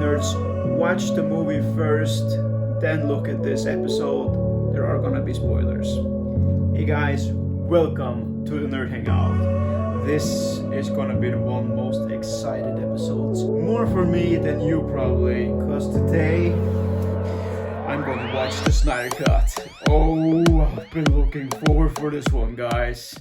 nerds, watch the movie first, then look at this episode. There are gonna be spoilers. Hey guys, welcome to the Nerd Hangout. This is gonna be the one most excited episodes. More for me than you probably, because today I'm gonna watch the Snydercut. Oh, I've been looking forward for this one, guys.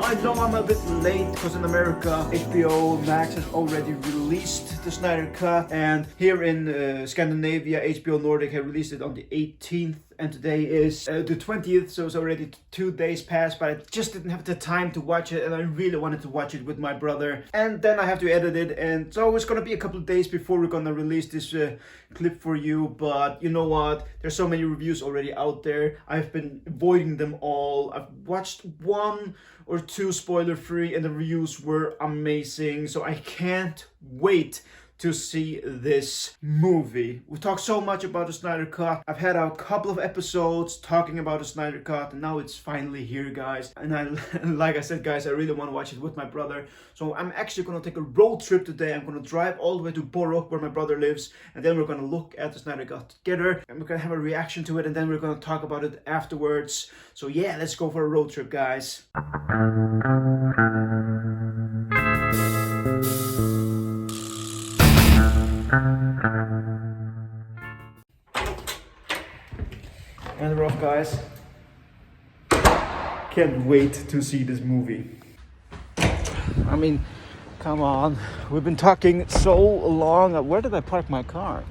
I know I'm a bit late because in America HBO Max has already released the Snydercut, and here in Scandinavia HBO Nordic have released it on the 18th, and today is the 20th, so it's already 2 days past, but I just didn't have the time to watch it, and I really wanted to watch it with my brother, and then I have to edit it, and so it's gonna be a couple of days before we're gonna release this clip for you. But you know what, there's so many reviews already out there. I've been avoiding them all. I've watched 1 or 2 spoiler free and the reviews were amazing, so I can't wait to see this movie. We talked so much about the Snydercut. I've had a couple of episodes talking about the Snydercut, and now it's finally here, guys. And like I said, guys, I really want to watch it with my brother. So I'm actually gonna take a road trip today. I'm gonna drive all the way to Borok, where my brother lives, and then we're gonna look at the Snydercut together, and we're gonna have a reaction to it, and then we're gonna talk about it afterwards. So yeah, let's go for a road trip, guys. And we're off, guys. Can't wait to see this movie. I mean, come on. We've been talking so long. Where did I park my car?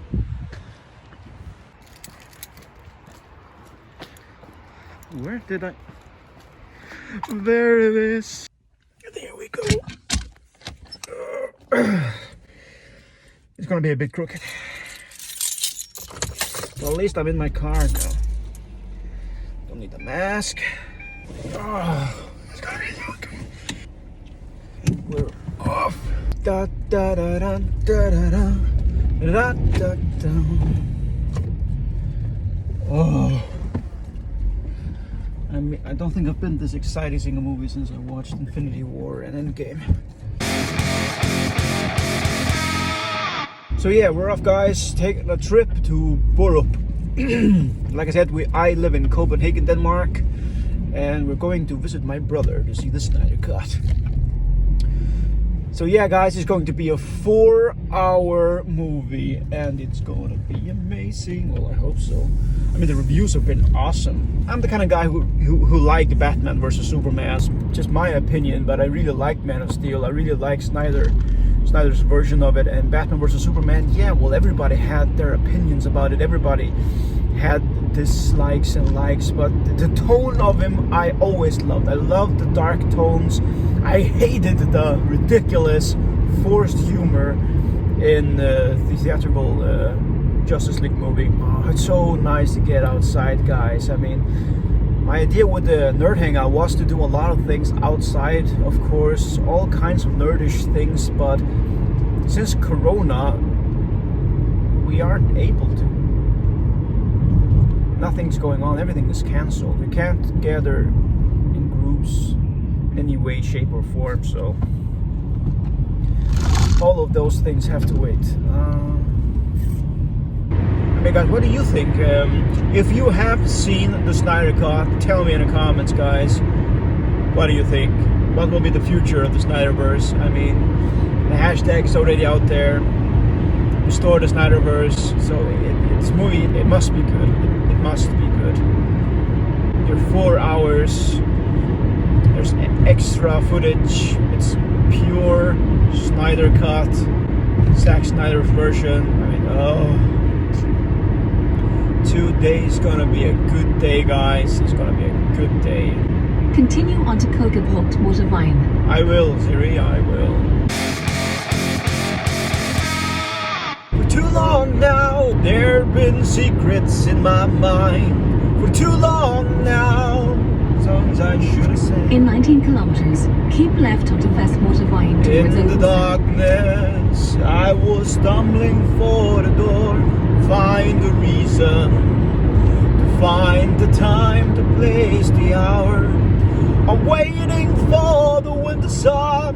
Where did I? There it is. There we go. It's gonna be a bit crooked. Well, at least I'm in my car now. Don't need the mask. Oh, it's gonna be good. We're off. Da da da da da da da da da. Oh. I don't think I've been this excited seeing a movie since I watched Infinity War and Endgame. So yeah, we're off, guys, taking a trip to Borup. Like I said, I live in Copenhagen, Denmark, and we're going to visit my brother to see the Snydercut. So yeah, guys, it's going to be a 4-hour movie, and it's going to be amazing. Well, I hope so. I mean, the reviews have been awesome. I'm the kind of guy who liked Batman vs Superman. It's just my opinion, but I really like Man of Steel. I really like Snyder's version of it, and Batman vs Superman, yeah, well, everybody had their opinions about it. Everybody had dislikes and likes, but the tone of him I always loved. I loved the dark tones. I hated the ridiculous forced humor in the theatrical Justice League movie. Oh, it's so nice to get outside, guys. I mean, my idea with the Nerd Hangout was to do a lot of things outside, of course, all kinds of nerdish things, but since Corona, we aren't able to. Nothing's going on, everything is cancelled. We can't gather in groups any way, shape, or form, so all of those things have to wait. I mean, guys, what do you think? If you have seen the Snydercut, tell me in the comments, guys. What do you think? What will be the future of the Snyderverse? I mean, the hashtag is already out there. Restore the Snyderverse. So this movie, it must be good. It must be good. There are 4 hours. There's extra footage. It's pure Snydercut. Zack Snyder's version. I mean, oh. Today is gonna be a good day, guys. It's gonna be a good day. Continue on to Kokaport Watervine. I will, Siri, I will. For too long now, there've been secrets in my mind. For too long now, songs I should have said. In 19 kilometers, keep left onto Westwatervine towards In the Oakenson. darkness, I was stumbling for the door. Find a reason, to find the time, the place, the hour. I'm waiting for the winter sun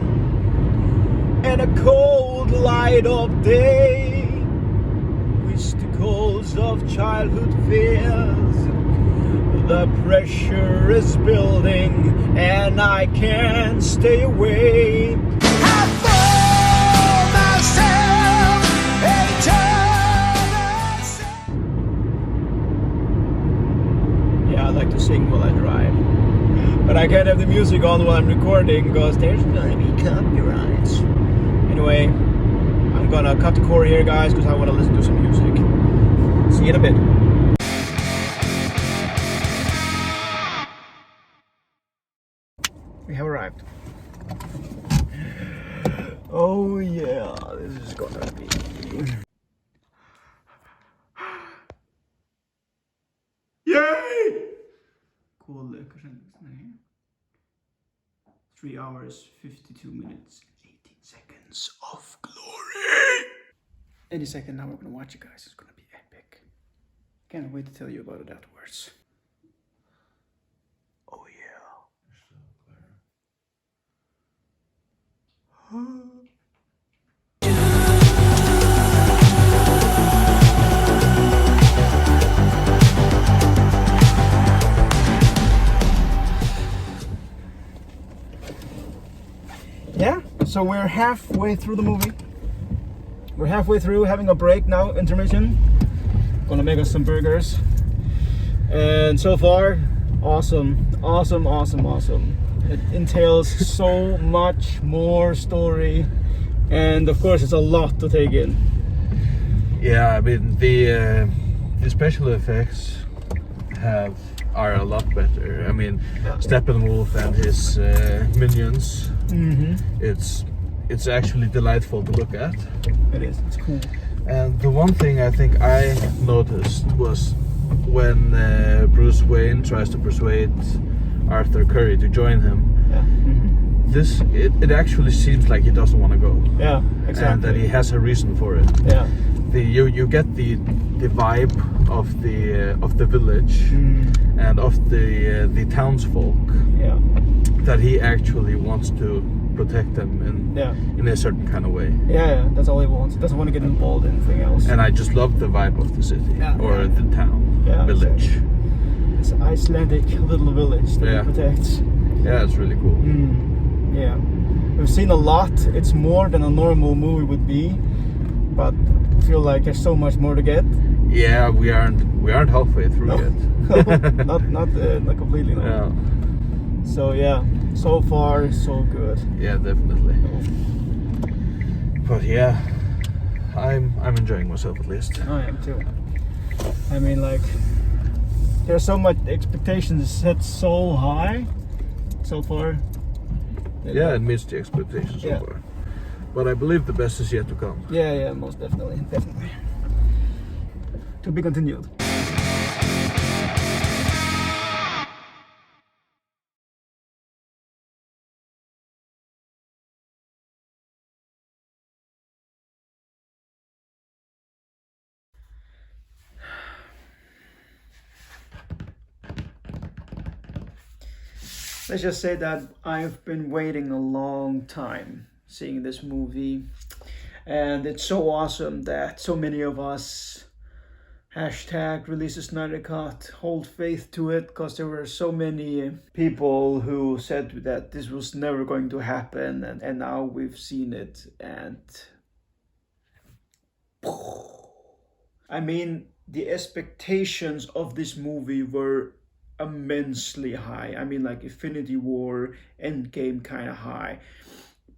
and a cold light of day. Mysticals of childhood fears. The pressure is building and I can't stay away. I found myself Yeah, I like to sing while I drive. But I can't have the music on while I'm recording because there's gonna be copyrights. Anyway, I'm gonna cut the cord here, guys, because I want to listen to some music. See you in a bit. We have arrived. Oh yeah, this is gonna be... Yay! Cool, 3 hours, 52 minutes, 18 seconds of glory! Any second now we're gonna watch it, guys. It's gonna be epic. Can't wait to tell you about it afterwards. Oh yeah. Yeah, so we're halfway through the movie. We're halfway through, having a break now, intermission. Gonna make us some burgers. And so far, awesome. It entails so much more story. And of course, it's a lot to take in. Yeah, I mean, the special effects are a lot better. I mean, Steppenwolf and his minions. Mm-hmm. It's actually delightful to look at. It is. It's cool. And the one thing I think I noticed was when Bruce Wayne tries to persuade Arthur Curry to join him. Yeah. Mm-hmm. It actually seems like he doesn't want to go. Yeah, exactly. And that he has a reason for it. Yeah. You get the vibe of the village and of the townsfolk. Yeah. That he actually wants to protect them in a certain kind of way. Yeah, that's all he wants. He doesn't want to get involved in anything else. And I just love the vibe of the city the town, village. It's an Icelandic little village that he protects. Yeah, it's really cool. Yeah, we've seen a lot. It's more than a normal movie would be, but I feel like there's so much more to get. Yeah, we aren't halfway through yet. not completely. No. Yeah. So yeah, so far so good. Yeah, definitely. But yeah, I'm enjoying myself at least. I am too. I mean, like, there's so much expectations set so high so far. Yeah, it meets the expectations so far. But I believe the best is yet to come. Yeah, most definitely. To be continued. Let's just say that I've been waiting a long time seeing this movie, and it's so awesome that so many of us #release a Snydercut, hold faith to it, because there were so many people who said that this was never going to happen, and now we've seen it, and I mean, the expectations of this movie were immensely high. I mean, like Infinity War, Endgame kind of high,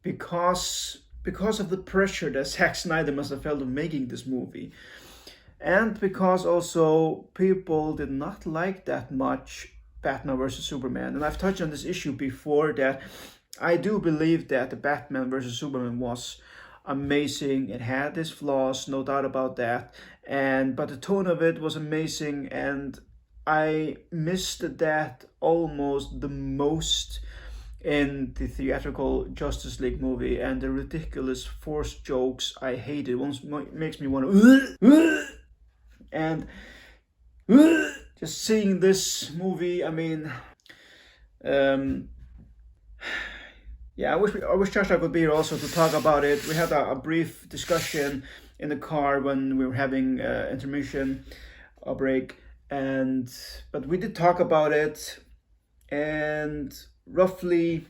because of the pressure that Zack Snyder must have felt of making this movie, and because also people did not like that much Batman vs Superman. And I've touched on this issue before, that I do believe that the Batman vs Superman was amazing. It had its flaws, no doubt about that, but the tone of it was amazing, and I missed that almost the most in the theatrical Justice League movie, and the ridiculous forced jokes I hated. Once makes me want to and just seeing this movie, I mean, yeah, I wish Josh could be here also to talk about it. We had a brief discussion in the car when we were having intermission, a break, but we did talk about it, and roughly,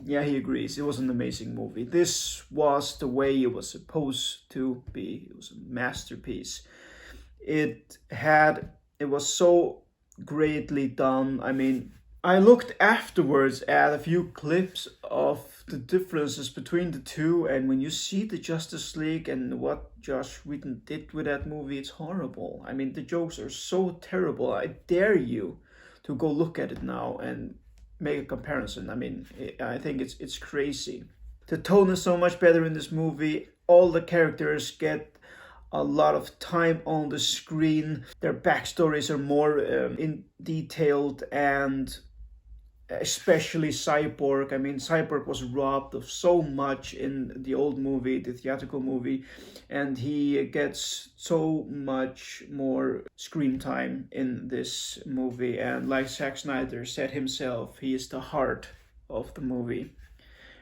yeah, he agrees. It was an amazing movie. This was the way it was supposed to be. It was a masterpiece. It was so greatly done. I mean, I looked afterwards at a few clips of the differences between the two, and when you see the Justice League and what Joss Whedon did with that movie, it's horrible. I mean, the jokes are so terrible. I dare you to go look at it now and make a comparison. I mean, I think it's crazy. The tone is so much better in this movie. All the characters get a lot of time on the screen. Their backstories are more detailed, and especially Cyborg. I mean, Cyborg was robbed of so much in the old movie, the theatrical movie, and he gets so much more screen time in this movie. And like Zack Snyder said himself, he is the heart of the movie.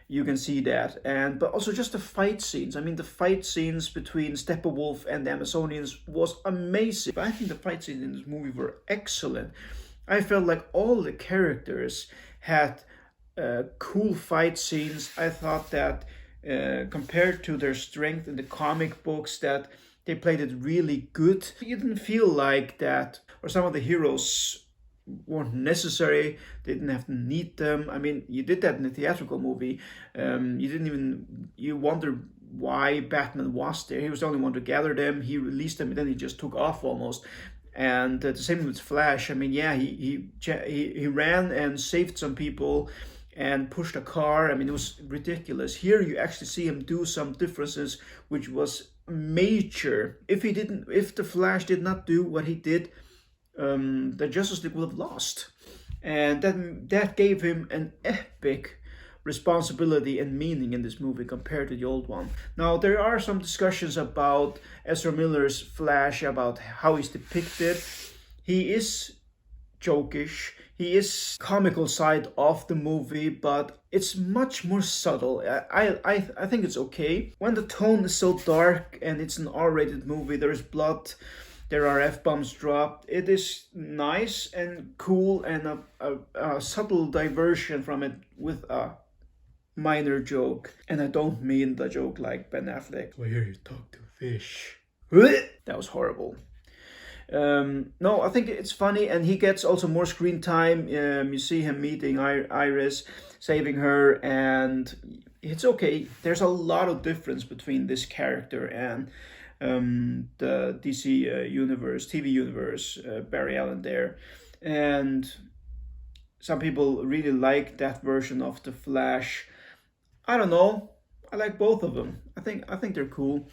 You can see that. But also just the fight scenes. I mean, the fight scenes between Steppenwolf and the Amazonians was amazing. I think the fight scenes in this movie were excellent. I felt like all the characters had cool fight scenes. I thought that compared to their strength in the comic books, that they played it really good. You didn't feel like that, or some of the heroes weren't necessary. They didn't have to need them. I mean, you did that in the theatrical movie. You wonder why Batman was there. He was the only one to gather them. He released them, and then he just took off almost. And the same with Flash. I mean, yeah, he ran and saved some people and pushed a car. I mean, it was ridiculous. Here you actually see him do some differences, which was major. If the Flash did not do what he did, the Justice League would have lost. And that gave him an epic responsibility and meaning in this movie compared to the old one. Now, there are some discussions about Ezra Miller's Flash, about how he's depicted. He is jokish. He is comical side of the movie, but it's much more subtle. I think it's okay. When the tone is so dark and it's an R-rated movie, there is blood, there are F-bombs dropped. It is nice and cool, and a subtle diversion from it with a minor joke. And I don't mean the joke like Ben Affleck, "I hear you talk to fish." That was horrible. No, I think it's funny, and he gets also more screen time. You see him meeting Iris, saving her, and it's okay. There's a lot of difference between this character and the DC universe, TV universe, Barry Allen there. And some people really like that version of the Flash. I don't know. I like both of them. I think they're cool.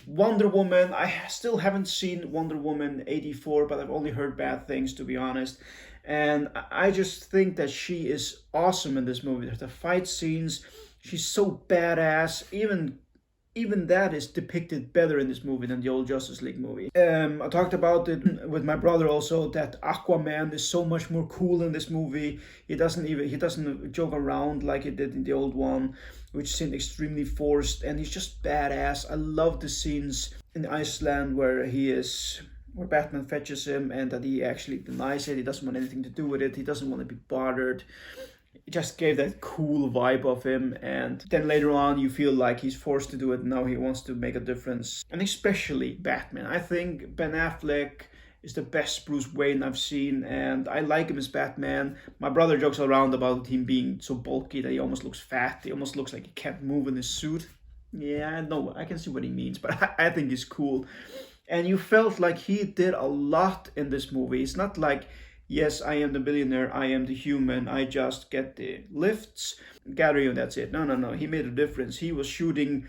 Wonder Woman, I still haven't seen Wonder Woman 84, but I've only heard bad things, to be honest. And I just think that she is awesome in this movie. The fight scenes, she's so badass. Even that is depicted better in this movie than the old Justice League movie. I talked about it with my brother also, that Aquaman is so much more cool in this movie. He doesn't joke around like he did in the old one, which seemed extremely forced, and he's just badass. I love the scenes in Iceland where Batman fetches him, and that he actually denies it. He doesn't want anything to do with it. He doesn't want to be bothered. It just gave that cool vibe of him, and then later on you feel like he's forced to do it. Now he wants to make a difference, and especially Batman. I think Ben Affleck is the best Bruce Wayne I've seen, and I like him as Batman. My brother jokes around about him being so bulky that he almost looks fat. He almost looks like he can't move in his suit. Yeah, I know, I can see what he means, but I think he's cool. And you felt like he did a lot in this movie. It's not like, yes, I am the billionaire, I am the human, I just get the lifts, gather you, and that's it. No. He made a difference. He was shooting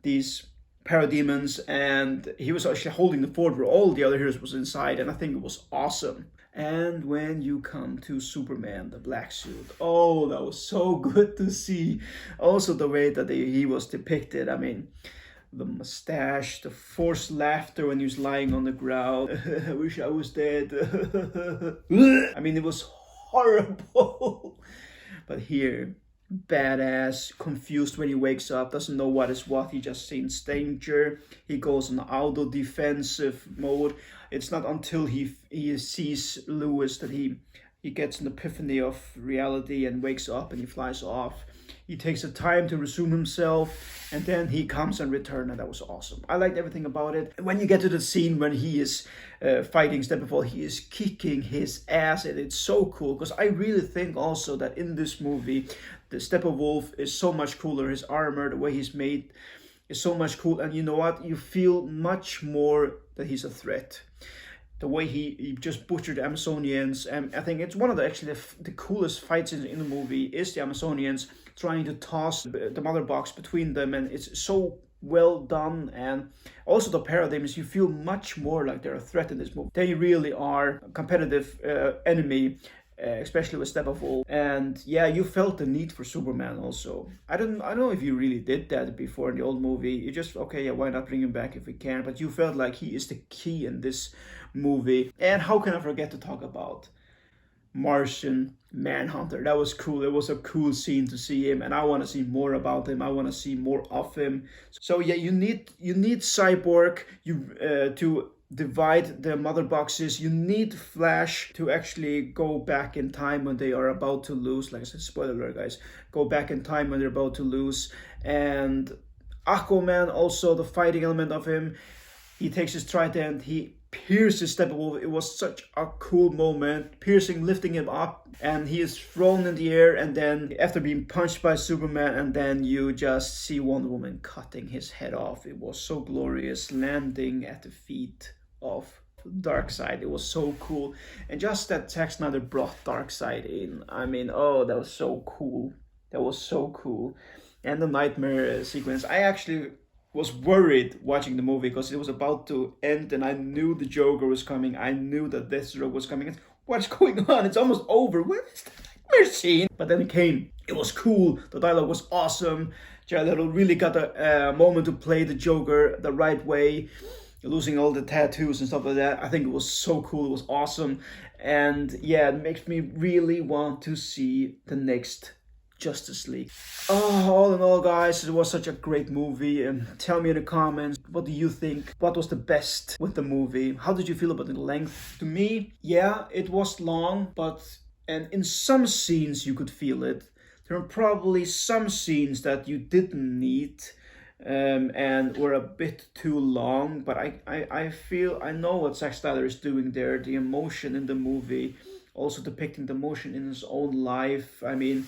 these parademons, and he was actually holding the fort where all the other heroes was inside, and I think it was awesome. And when you come to Superman, the black suit, oh, that was so good to see. Also the way that he was depicted, I mean, the mustache, the forced laughter when he was lying on the ground. I wish I was dead. I mean, it was horrible. But here, badass, confused when he wakes up, doesn't know what is what, he just sees danger. He goes on auto defensive mode. It's not until he sees Lewis that he gets an epiphany of reality and wakes up and he flies off. He takes the time to resume himself, and then he comes and returns, and that was awesome. I liked everything about it. When you get to the scene when he is fighting Steppenwolf, he is kicking his ass, and it's so cool, because I really think also that in this movie, the Steppenwolf is so much cooler. His armor, the way he's made, is so much cool, and you know what? You feel much more that he's a threat. The way he just butchered the Amazonians, and I think it's one of the coolest fights in the movie is the Amazonians trying to toss the mother box between them, and it's so well done. And also the paradigms, you feel much more like they're a threat in this movie. They really are a competitive enemy, especially with Steppenwolf. And yeah, you felt the need for Superman also. I don't know if you really did that before in the old movie. You just, okay, yeah, why not bring him back if we can? But you felt like he is the key in this movie. And how can I forget to talk about Martian Manhunter? That was cool. It was a cool scene to see him, and I want to see more about him. I want to see more of him. So yeah, you need Cyborg to divide the mother boxes. You need Flash to actually go back in time when they are about to lose. Like I said, spoiler alert, guys. Go back in time when they're about to lose. And Aquaman, also the fighting element of him. He takes his trident, he pierces Steppenwolf. It was such a cool moment. Piercing, lifting him up, and he is thrown in the air, and then after being punched by Superman, and then you just see Wonder Woman cutting his head off. It was so glorious, landing at the feet of Darkseid. It was so cool. And just that Zack Snyder brought Darkseid in. I mean, oh, that was so cool. That was so cool. And the nightmare sequence. I actually was worried watching the movie because it was about to end, and I knew the Joker was coming. I knew that Deathstroke was coming. What's going on? It's almost over. Where is the nightmare scene? But then it came. It was cool. The dialogue was awesome. Jared Leto really got a moment to play the Joker the right way, losing all the tattoos and stuff like that. I think it was so cool. It was awesome. And yeah, it makes me really want to see the next Justice League. Oh, all in all, guys, it was such a great movie. And tell me in the comments, what do you think? What was the best with the movie? How did you feel about the length? To me, yeah, it was long, and in some scenes you could feel it. There were probably some scenes that you didn't need and were a bit too long, but I know what Zack Snyder is doing there. The emotion in the movie, also depicting the emotion in his own life. I mean,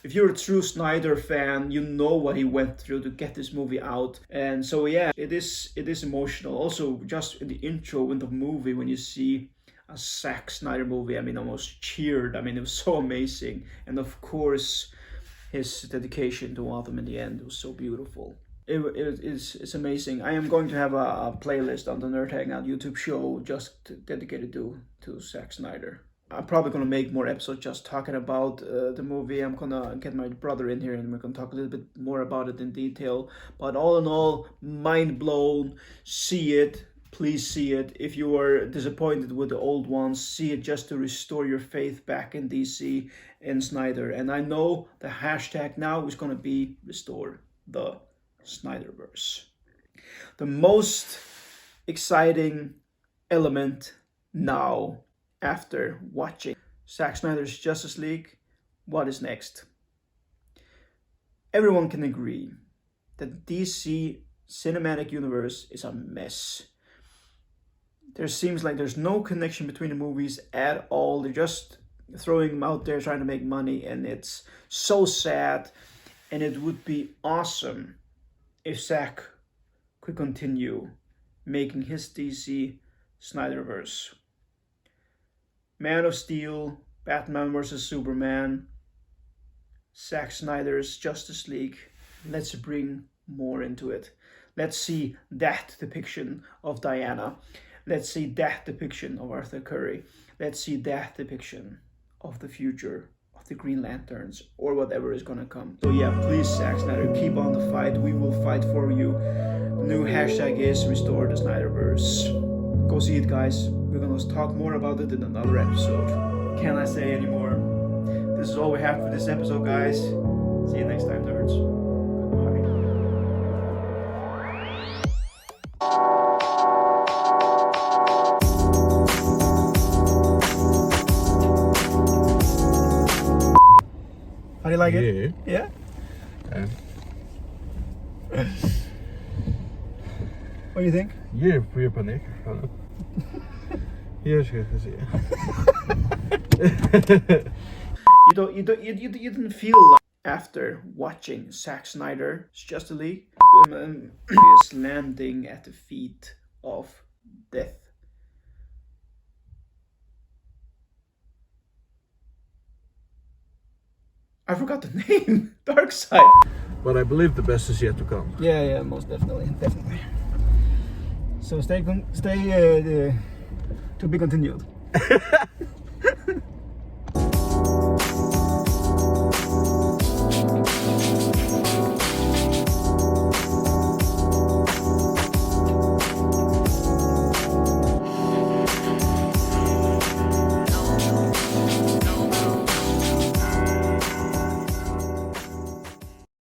if you're a true Snyder fan, you know what he went through to get this movie out. And so yeah, it is emotional. Also, just in the intro in the movie, when you see a Zack Snyder movie, I mean, almost cheered. I mean, it was so amazing. And of course, his dedication to Gotham in the end, it was so beautiful. It's amazing. I am going to have a playlist on the Nerd Hangout YouTube show just dedicated to Zack Snyder. I'm probably going to make more episodes just talking about the movie. I'm going to get my brother in here and we're going to talk a little bit more about it in detail. But all in all, mind blown. See it. Please see it. If you are disappointed with the old ones, see it just to restore your faith back in DC and Snyder. And I know the hashtag now is going to be Restore the Snyderverse. The most exciting element now, after watching Zack Snyder's Justice League, what is next? Everyone can agree that DC cinematic universe is a mess. There seems like there's no connection between the movies at all. They're just throwing them out there trying to make money, and it's so sad. And it would be awesome if Zack could continue making his DC Snyderverse. Man of Steel, Batman vs. Superman, Zack Snyder's Justice League. Let's bring more into it. Let's see that depiction of Diana. Let's see that depiction of Arthur Curry. Let's see that depiction of the future of the Green Lanterns or whatever is gonna come. So yeah, please, Zack Snyder, keep on the fight. We will fight for you. The new hashtag is Restore the Snyderverse. Go see it, guys. We're gonna talk more about it in another episode. Can I say any more? This is all we have for this episode, guys. See you next time, nerds. Goodbye. How do you like it? Yeah? What do you think? Djur panik. Hier ska jag se. You didn't feel like after watching Zack Snyder's Justice League is landing at the feet of death. I forgot the name. Darkseid. But I believe the best is yet to come. Yeah, most definitely. So stay to be continued.